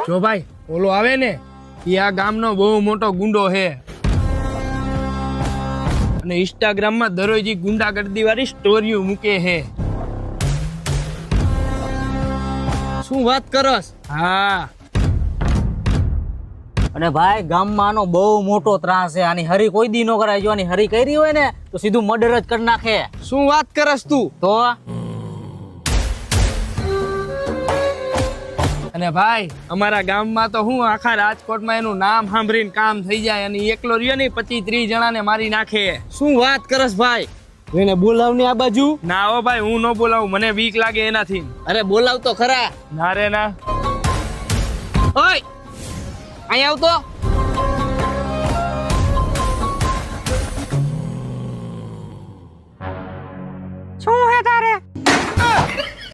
જો ભાઈ ઓલો આવે ને એ આ ગામનો બહુ મોટો ગુંડો છે અને ઇન્સ્ટાગ્રામ માં દરરોજ ગુંડાગર્દી વાળી સ્ટોરીઓ મૂકે છે. શું વાત કરસ? હા અને ભાઈ ગામમાં આનો બહુ મોટો ત્રાસ છે. આની હરી કોઈ દી નો કરાય. જો આની હરી કરી હોય ને તો સીધું મર્ડર જ કરી નાખે. શું વાત કરસ તું? તો અને ભાઈ અમારા ગામમાં તો હું આખા રાજકોટમાં એનું નામ સાંભળીને કામ થઈ જાય અને એકલો રહ્યો ને 25-30 જણાને મારી નાખે. શું વાત કરસ ભાઈ? એને બોલાવની આ બાજુ. ના હો ભાઈ હું ન બોલાવું, મને બીક લાગે એનાથી. અરે બોલાવ તો ખરા. ના રે ના. ઓય અહીં આવતો. શું હે તારે?